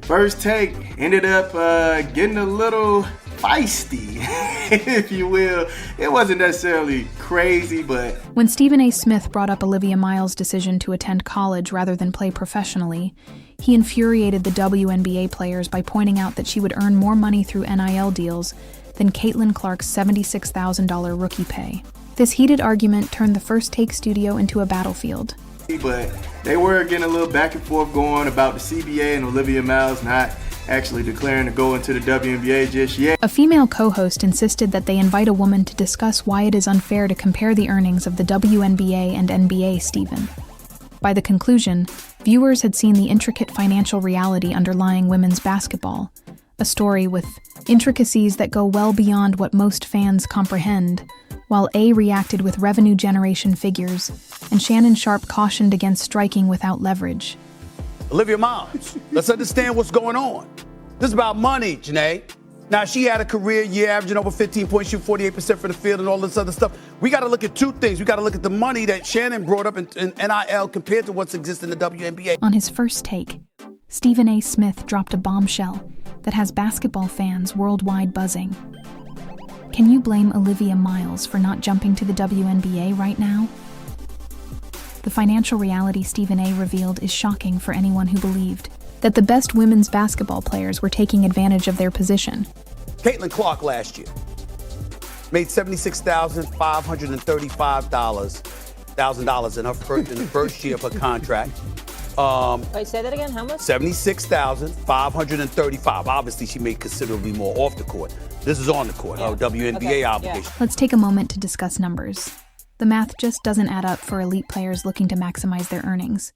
First Take ended up getting a little feisty, if you will. It wasn't necessarily crazy, but... When Stephen A. Smith brought up Olivia Miles' decision to attend college rather than play professionally, he infuriated the WNBA players by pointing out that she would earn more money through NIL deals than Caitlin Clark's $76,000 rookie pay. This heated argument turned the First Take studio into a battlefield. But they were getting a little back and forth going about the CBA and Olivia Miles not actually declaring to go into the WNBA just yet. A female co-host insisted that they invite a woman to discuss why it is unfair to compare the earnings of the WNBA and NBA, Stephen. By the conclusion, viewers had seen the intricate financial reality underlying women's basketball, a story with intricacies that go well beyond what most fans comprehend, while A reacted with revenue generation figures, and Shannon Sharpe cautioned against striking without leverage. Olivia Miles, let's understand what's going on. This is about money, Janae. Now, she had a career year averaging over 15 points, shoot 48% from the field and all this other stuff. We got to look at two things. We got to look at the money that Shannon brought up in NIL compared to what's existing in the WNBA. On his First Take, Stephen A. Smith dropped a bombshell that has basketball fans worldwide buzzing. Can you blame Olivia Miles for not jumping to the WNBA right now? The financial reality Stephen A. revealed is shocking for anyone who believed that the best women's basketball players were taking advantage of their position. Caitlin Clark last year made $76,535 in the first year of her contract. Wait, say that again, how much? $76,535. Obviously, she made considerably more off the court. This is on the court, her WNBA obligation. Let's take a moment to discuss numbers. The math just doesn't add up for elite players looking to maximize their earnings.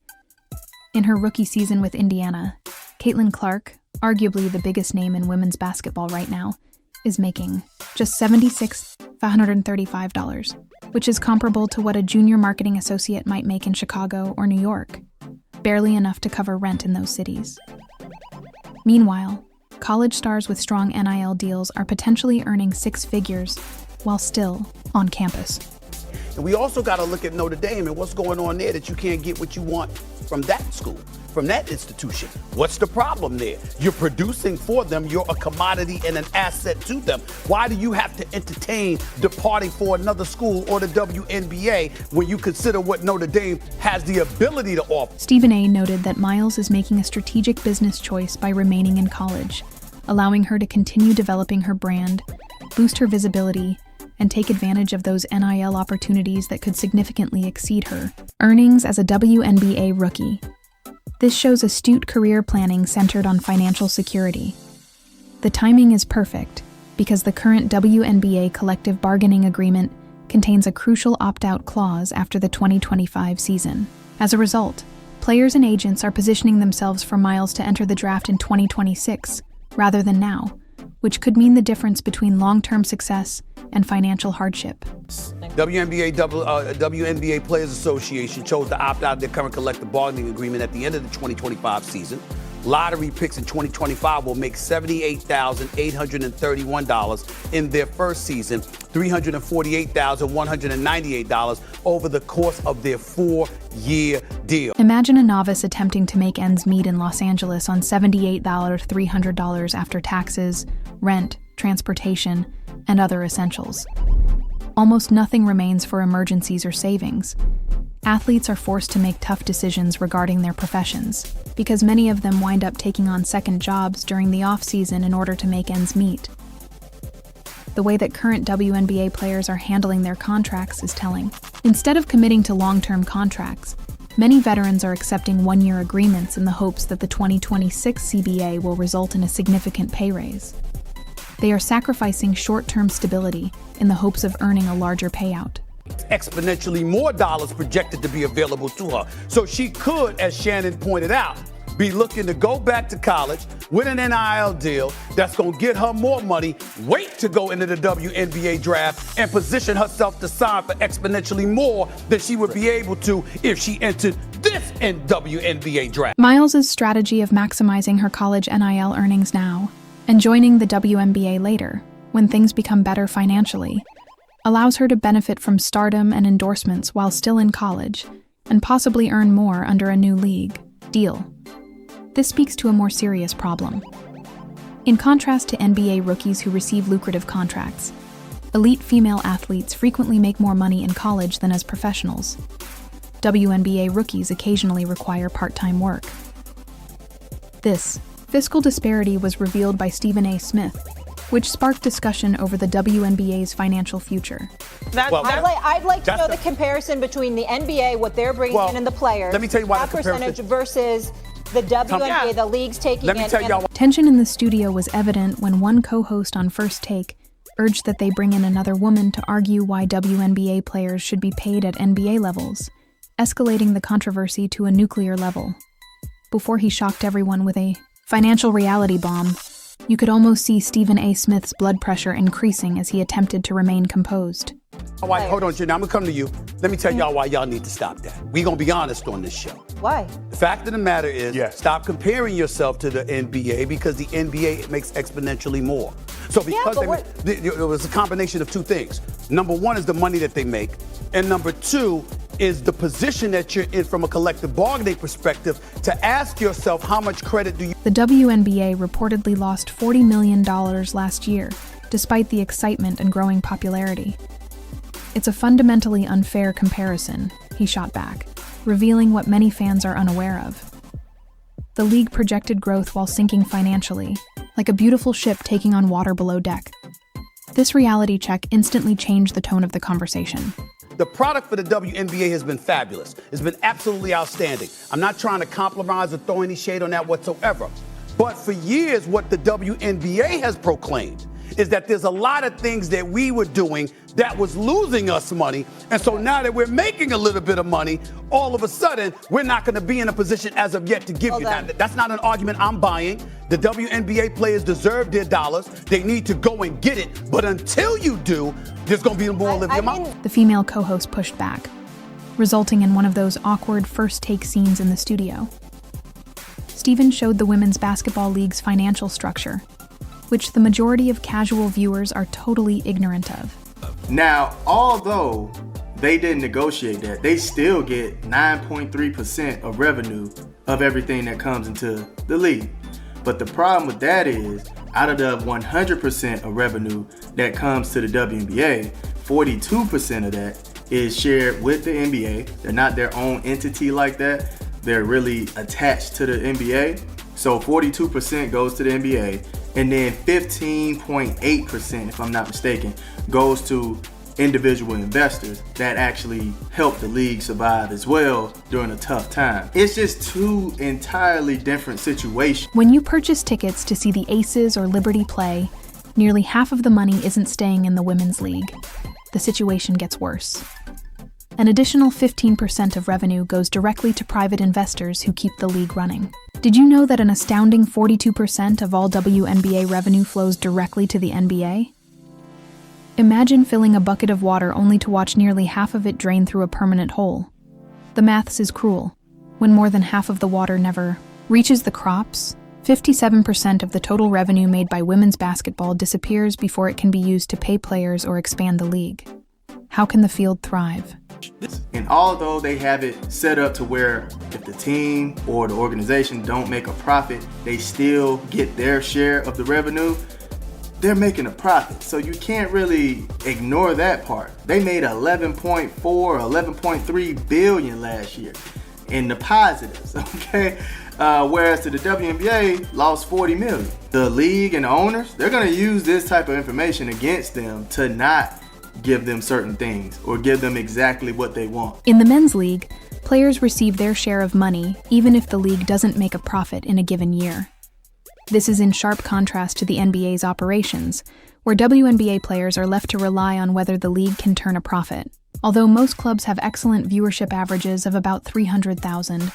In her rookie season with Indiana, Caitlin Clark, arguably the biggest name in women's basketball right now, is making just $76,535, which is comparable to what a junior marketing associate might make in Chicago or New York, barely enough to cover rent in those cities. Meanwhile, college stars with strong NIL deals are potentially earning six figures while still on campus. And we also got to look at Notre Dame and what's going on there that you can't get what you want from that school, from that institution. What's the problem there? You're producing for them. You're a commodity and an asset to them. Why do you have to entertain departing for another school or the WNBA when you consider what Notre Dame has the ability to offer? Stephen A. noted that Miles is making a strategic business choice by remaining in college, allowing her to continue developing her brand, boost her visibility, and take advantage of those NIL opportunities that could significantly exceed her earnings as a WNBA rookie. This shows astute career planning centered on financial security. The timing is perfect because the current WNBA collective bargaining agreement contains a crucial opt-out clause after the 2025 season. As a result, players and agents are positioning themselves for Miles to enter the draft in 2026 rather than now, which could mean the difference between long-term success and financial hardship. WNBA Players Association chose to opt out of their current collective bargaining agreement at the end of the 2025 season. Lottery picks in 2025 will make $78,831 in their first season, $348,198 over the course of their 4-year deal. Imagine a novice attempting to make ends meet in Los Angeles on $78,300 after taxes, rent, transportation, and other essentials. Almost nothing remains for emergencies or savings. Athletes are forced to make tough decisions regarding their professions, because many of them wind up taking on second jobs during the off-season in order to make ends meet. The way that current WNBA players are handling their contracts is telling. Instead of committing to long-term contracts, many veterans are accepting one-year agreements in the hopes that the 2026 CBA will result in a significant pay raise. They are sacrificing short-term stability in the hopes of earning a larger payout. Exponentially more dollars projected to be available to her. So she could, as Shannon pointed out, be looking to go back to college with an NIL deal that's going to get her more money, wait to go into the WNBA draft, and position herself to sign for exponentially more than she would be able to if she entered this WNBA draft. Miles' strategy of maximizing her college NIL earnings now and joining the WNBA later, when things become better financially, allows her to benefit from stardom and endorsements while still in college, and possibly earn more under a new league deal. This speaks to a more serious problem. In contrast to NBA rookies who receive lucrative contracts, elite female athletes frequently make more money in college than as professionals. WNBA rookies occasionally require part-time work. This fiscal disparity was revealed by Stephen A. Smith, which sparked discussion over the WNBA's financial future. I'd like to know the comparison between the NBA, what they're bringing in, and the players. Let me tell you why that the percentage versus the WNBA, the league's taking Let me tell y'all. Tension in the studio was evident when one co-host on First Take urged that they bring in another woman to argue why WNBA players should be paid at NBA levels, escalating the controversy to a nuclear level. Before he shocked everyone with a financial reality bomb, you could almost see Stephen A. Smith's blood pressure increasing as he attempted to remain composed. Hold on, Jen. I'm going to come to you. Let me tell y'all why y'all need to stop that. We're going to be honest on this show. Why? The fact of the matter is, stop comparing yourself to the NBA because the NBA makes exponentially more. So because it was a combination of two things. Number one is the money that they make. And number two is the position that you're in from a collective bargaining perspective to ask yourself how much credit do you... The WNBA reportedly lost $40 million last year, despite the excitement and growing popularity. It's a fundamentally unfair comparison, he shot back, revealing what many fans are unaware of. The league projected growth while sinking financially, like a beautiful ship taking on water below deck. This reality check instantly changed the tone of the conversation. The product for the WNBA has been fabulous. It's been absolutely outstanding. I'm not trying to compromise or throw any shade on that whatsoever. But for years, what the WNBA has proclaimed is that there's a lot of things that we were doing that was losing us money. And so now that we're making a little bit of money, all of a sudden, we're not going to be in a position as of yet to give you that. That's not an argument I'm buying. The WNBA players deserve their dollars. They need to go and get it. But until you do, there's going to be more of your mouth. The female co-host pushed back, resulting in one of those awkward First Take scenes in the studio. Stephen showed the Women's Basketball League's financial structure, which the majority of casual viewers are totally ignorant of. Now, although they didn't negotiate that, they still get 9.3% of revenue of everything that comes into the league. But the problem with that is, out of the 100% of revenue that comes to the WNBA, 42% of that is shared with the NBA. They're not their own entity like that. They're really attached to the NBA. So 42% goes to the NBA, and then 15.8%, if I'm not mistaken, goes to individual investors that actually help the league survive as well during a tough time. It's just two entirely different situations. When you purchase tickets to see the Aces or Liberty play, nearly half of the money isn't staying in the women's league. The situation gets worse. An additional 15% of revenue goes directly to private investors who keep the league running. Did you know that an astounding 42% of all WNBA revenue flows directly to the NBA? Imagine filling a bucket of water only to watch nearly half of it drain through a permanent hole. The maths is cruel. When more than half of the water never reaches the crops, 57% of the total revenue made by women's basketball disappears before it can be used to pay players or expand the league. How can the field thrive? And although they have it set up to where if the team or the organization don't make a profit, they still get their share of the revenue, they're making a profit. So you can't really ignore that part. They made 11.4, 11.3 billion last year in the positives, okay? Whereas to the WNBA lost 40 million. The league and the owners, they're gonna use this type of information against them to not give them certain things or give them exactly what they want. In the men's league, players receive their share of money even if the league doesn't make a profit in a given year. This is in sharp contrast to the NBA's operations, where WNBA players are left to rely on whether the league can turn a profit. Although most clubs have excellent viewership averages of about 300,000,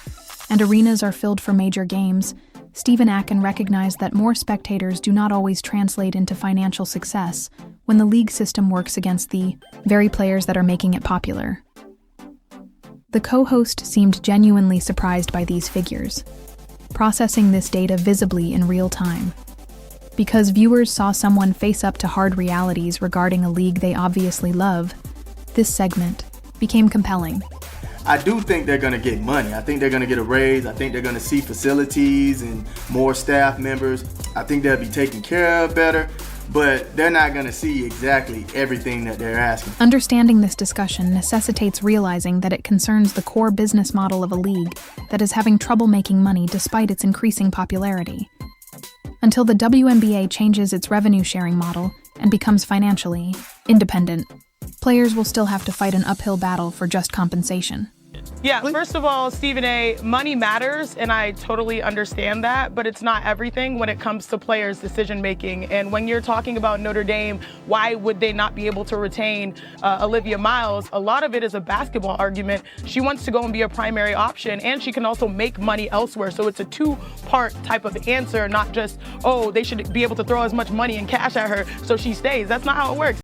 and arenas are filled for major games, Stephen Akin recognized that more spectators do not always translate into financial success when the league system works against the very players that are making it popular. The co-host seemed genuinely surprised by these figures, processing this data visibly in real time. Because viewers saw someone face up to hard realities regarding a league they obviously love, this segment became compelling. I do think they're going to get money. I think they're going to get a raise. I think they're going to see facilities and more staff members. I think they'll be taken care of better, but they're not going to see exactly everything that they're asking. Understanding this discussion necessitates realizing that it concerns the core business model of a league that is having trouble making money despite its increasing popularity. Until the WNBA changes its revenue sharing model and becomes financially independent, players will still have to fight an uphill battle for just compensation. Yeah, first of all, Stephen A., money matters, and I totally understand that, but it's not everything when it comes to players' decision-making. And when you're talking about Notre Dame, why would they not be able to retain Olivia Miles? A lot of it is a basketball argument. She wants to go and be a primary option, and she can also make money elsewhere. So it's a two-part type of answer, not just, oh, they should be able to throw as much money and cash at her so she stays. That's not how it works.